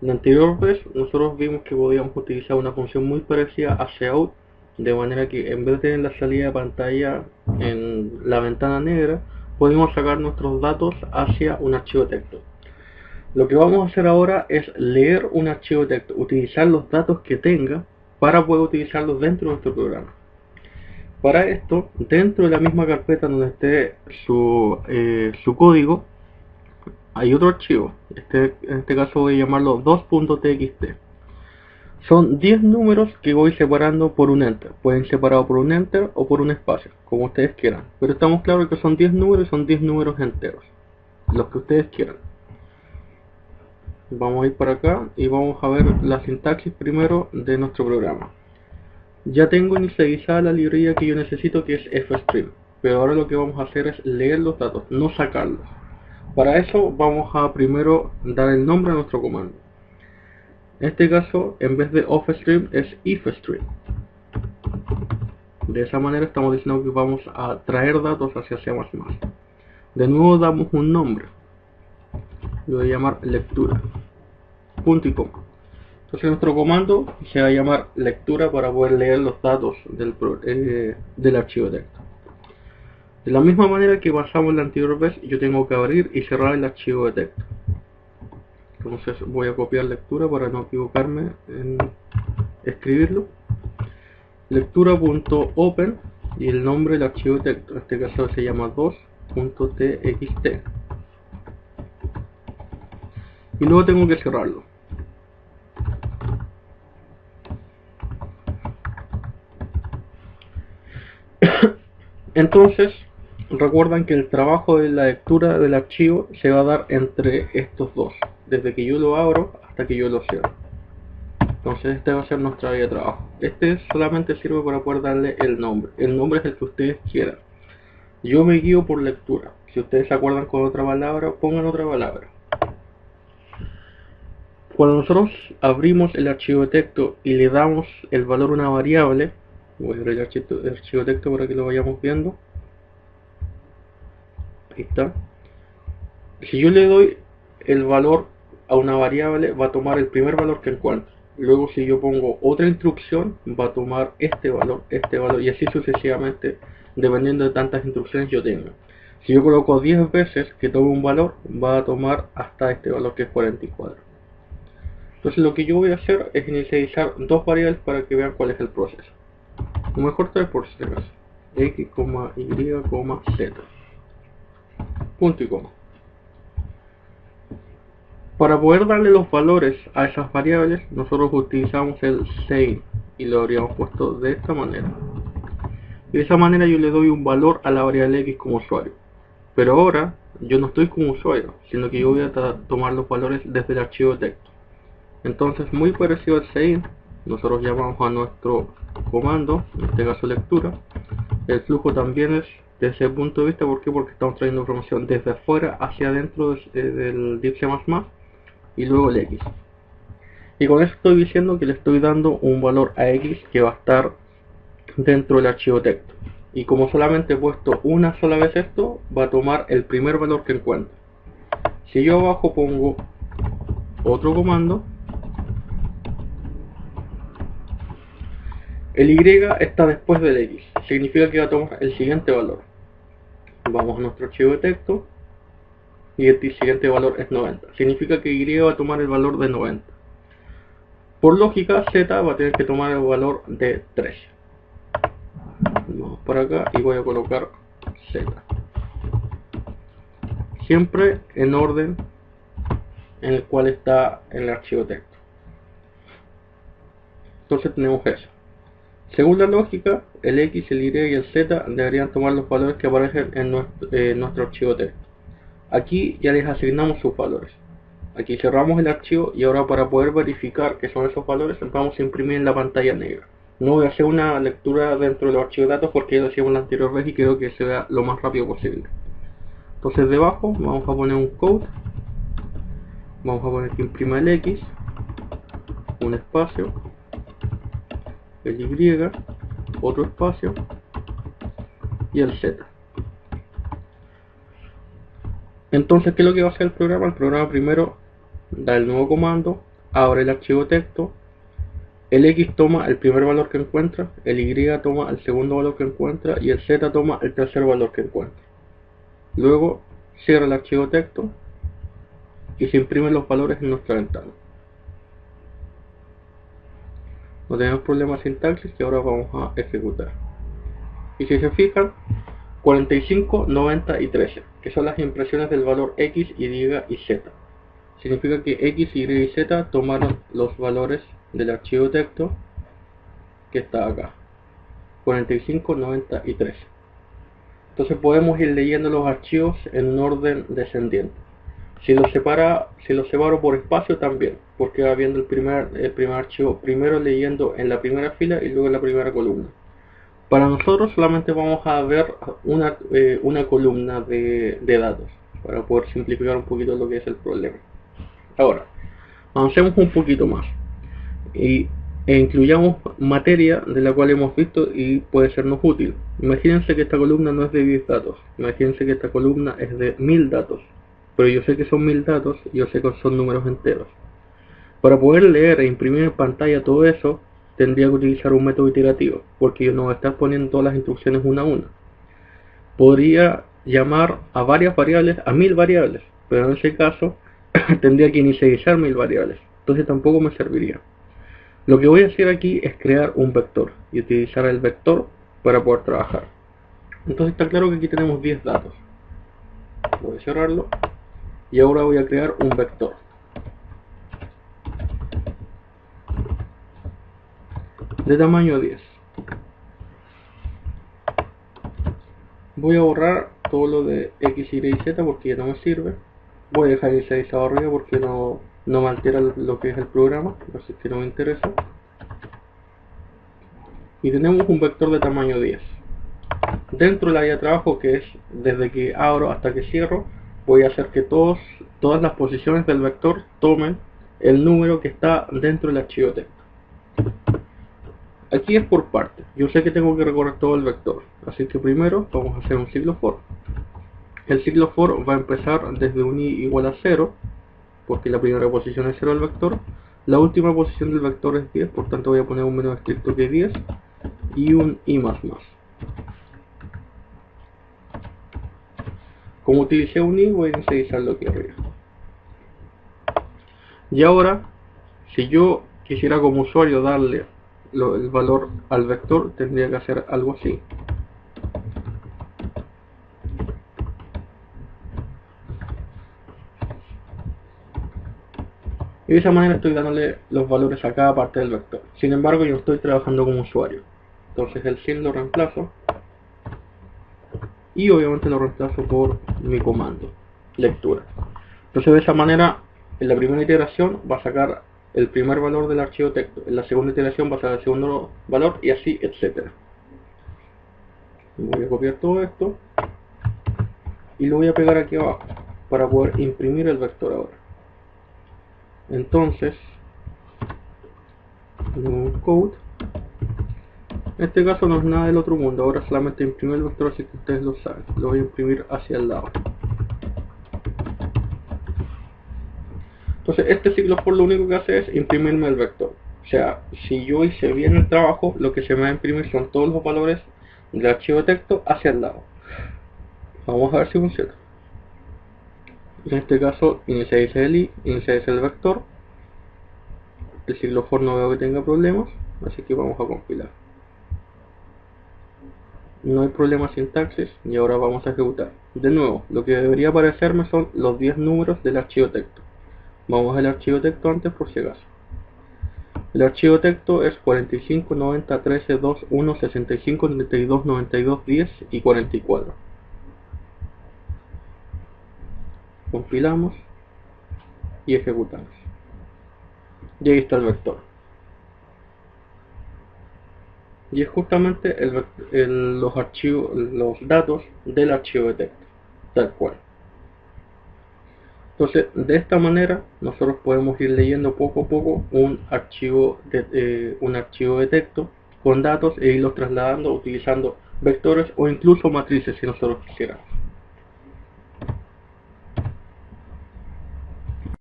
La anterior vez nosotros vimos que podíamos utilizar una función muy parecida a cout, de manera que en vez de tener la salida de pantalla en la ventana negra, podemos sacar nuestros datos hacia un archivo de texto. Lo que vamos a hacer ahora es leer un archivo de texto, utilizar los datos que tenga para poder utilizarlos dentro de nuestro programa. Para esto, dentro de la misma carpeta donde esté su código, hay otro archivo. En este caso voy a llamarlo 2.txt. Son 10 números que voy separando por un enter. Pueden separar por un enter o por un espacio, como ustedes quieran. Pero estamos claros que son 10 números y son 10 números enteros. Los que ustedes quieran. Vamos a ir para acá y vamos a ver la sintaxis primero de nuestro programa. Ya tengo inicializada la librería que yo necesito, que es fstream. Pero ahora lo que vamos a hacer es leer los datos, no sacarlos. Para eso vamos a primero dar el nombre a nuestro comando. En este caso, en vez de offstream es ifstream. De esa manera estamos diciendo que vamos a traer datos hacia C++. De nuevo damos un nombre. Lo voy a llamar lectura. Punto y coma. Entonces nuestro comando se va a llamar lectura para poder leer los datos del archivo de texto. De la misma manera que pasamos la anterior vez, yo tengo que abrir y cerrar el archivo de texto. Entonces voy a copiar lectura para no equivocarme en escribirlo. Lectura.open y el nombre del archivo de texto, en este caso se llama 2.txt. Y luego tengo que cerrarlo. Entonces, recuerdan que el trabajo de la lectura del archivo se va a dar entre estos dos, desde que yo lo abro hasta que yo lo cierro. Entonces este va a ser nuestra vía de trabajo. Este solamente sirve para poder darle el nombre. El nombre es el que ustedes quieran. Yo me guío por lectura. Si ustedes se acuerdan con otra palabra, pongan otra palabra. Cuando nosotros abrimos el archivo de texto y le damos el valor a una variable, voy a abrir el archivo de texto para que lo vayamos viendo. Ahí está. Si yo le doy el valor a una variable, va a tomar el primer valor que encuentre. Luego si yo pongo otra instrucción, va a tomar este valor, y así sucesivamente, dependiendo de tantas instrucciones yo tenga. Si yo coloco 10 veces que tome un valor, va a tomar hasta este valor que es 44. Entonces lo que yo voy a hacer es inicializar dos variables para que vean cuál es el proceso. O mejor 3 por si acaso. X, Y, Z. Punto y coma. Para poder darle los valores a esas variables, nosotros utilizamos el sein y lo habríamos puesto de esta manera. Y de esa manera yo le doy un valor a la variable X como usuario. Pero ahora yo no estoy como usuario, sino que yo voy a tomar los valores desde el archivo de texto. Entonces, muy parecido al sein, nosotros llamamos a nuestro comando, en este caso lectura. El flujo también es desde ese punto de vista, ¿por qué? Porque estamos trayendo información desde afuera hacia adentro del div C++. Y luego el X. Y con eso estoy diciendo que le estoy dando un valor a X que va a estar dentro del archivo texto. Y como solamente he puesto una sola vez esto, va a tomar el primer valor que encuentre. Si yo abajo pongo otro comando, el Y está después del X. Significa que va a tomar el siguiente valor. Vamos a nuestro archivo de texto. Y el siguiente valor es 90. Significa que Y va a tomar el valor de 90. Por lógica, Z va a tener que tomar el valor de 3. Vamos para acá y voy a colocar Z. Siempre en orden en el cual está en el archivo de texto. Entonces tenemos eso. Según la lógica, el X, el Y y el Z deberían tomar los valores que aparecen en nuestro archivo de texto. Aquí ya les asignamos sus valores. Aquí cerramos el archivo y ahora para poder verificar que son esos valores vamos a imprimir en la pantalla negra. No voy a hacer una lectura dentro de los archivos de datos porque ya lo hicimos la anterior vez y quiero que se vea lo más rápido posible. Entonces debajo vamos a poner un code. Vamos a poner que imprima el X, un espacio, el Y, otro espacio y el Z. Entonces, ¿qué es lo que va a hacer el programa? El programa primero da el nuevo comando, abre el archivo texto, el X toma el primer valor que encuentra, el Y toma el segundo valor que encuentra y el Z toma el tercer valor que encuentra. Luego cierra el archivo texto y se imprimen los valores en nuestra ventana. No tenemos problemas de sintaxis que ahora vamos a ejecutar. Y si se fijan, 45, 90 y 13, que son las impresiones del valor X, Y y Z. Significa que X, Y y Z tomaron los valores del archivo de texto que está acá. 45, 90 y 13. Entonces podemos ir leyendo los archivos en un orden descendiente. Si los separo por espacio también, porque va viendo el primer archivo primero leyendo en la primera fila y luego en la primera columna. Para nosotros solamente vamos a ver una columna de datos, para poder simplificar un poquito lo que es el problema. Ahora, avancemos un poquito más e incluyamos materia de la cual hemos visto y puede sernos útil. Imagínense que esta columna no es de 10 datos, imagínense que esta columna es de 1000 datos, pero yo sé que son 1000 datos y yo sé que son números enteros. Para poder leer e imprimir en pantalla todo eso, tendría que utilizar un método iterativo, porque yo no voy a estar poniendo todas las instrucciones una a una. Podría llamar a varias variables, a 1000 variables, pero en ese caso tendría que inicializar 1000 variables, entonces tampoco me serviría. Lo que voy a hacer aquí es crear un vector y utilizar el vector para poder trabajar. Entonces está claro que aquí tenemos 10 datos. Voy a cerrarlo y ahora voy a crear un vector. De tamaño 10. Voy a borrar todo lo de X, Y y Z porque ya no me sirve. Voy a dejar inicializado arriba porque no me altera lo que es el programa, así que no me interesa. Y tenemos un vector de tamaño 10. Dentro del área de trabajo, que es desde que abro hasta que cierro, voy a hacer que todas las posiciones del vector tomen el número que está dentro del archivo texto. Aquí es por parte. Yo sé que tengo que recorrer todo el vector, así que primero vamos a hacer un ciclo for. El ciclo for va a empezar desde un i igual a 0, porque la primera posición es 0 del vector. La última posición del vector es 10, por tanto voy a poner un menos estricto que 10 y un i más más. Como utilicé un i, voy a inicializarlo aquí arriba. Y ahora, si yo quisiera como usuario darle el valor al vector, tendría que hacer algo así. Y de esa manera estoy dándole los valores a cada parte del vector. Sin embargo, yo estoy trabajando como usuario. Entonces el sin lo reemplazo. Y obviamente lo reemplazo por mi comando, lectura. Entonces de esa manera, en la primera iteración va a sacar el primer valor del archivo texto, en la segunda iteración va a sacar el segundo valor y así, etcétera. Voy a copiar todo esto y lo voy a pegar aquí abajo para poder imprimir el vector ahora. Entonces, un code. En este caso no es nada del otro mundo, ahora solamente imprime el vector, así que ustedes lo saben. Lo voy a imprimir hacia el lado. Entonces este ciclo for lo único que hace es imprimirme el vector. O sea, si yo hice bien el trabajo, lo que se me va a imprimir son todos los valores del archivo de texto hacia el lado. Vamos a ver si funciona. En este caso inicialice el i, inicialice el vector. El ciclo for no veo que tenga problemas, así que vamos a compilar. No hay problema sintaxis y ahora vamos a ejecutar. De nuevo, lo que debería aparecerme son los 10 números del archivo de texto. Vamos al archivo de texto antes por si acaso. El archivo de texto es 45, 90, 13, 2, 1, 65, 32, 92, 10 y 44. Compilamos y ejecutamos. Y ahí está el vector. Y es justamente los datos del archivo de texto, tal cual. Entonces, de esta manera, nosotros podemos ir leyendo poco a poco un archivo de texto con datos e irlos trasladando utilizando vectores o incluso matrices si nosotros quisiéramos.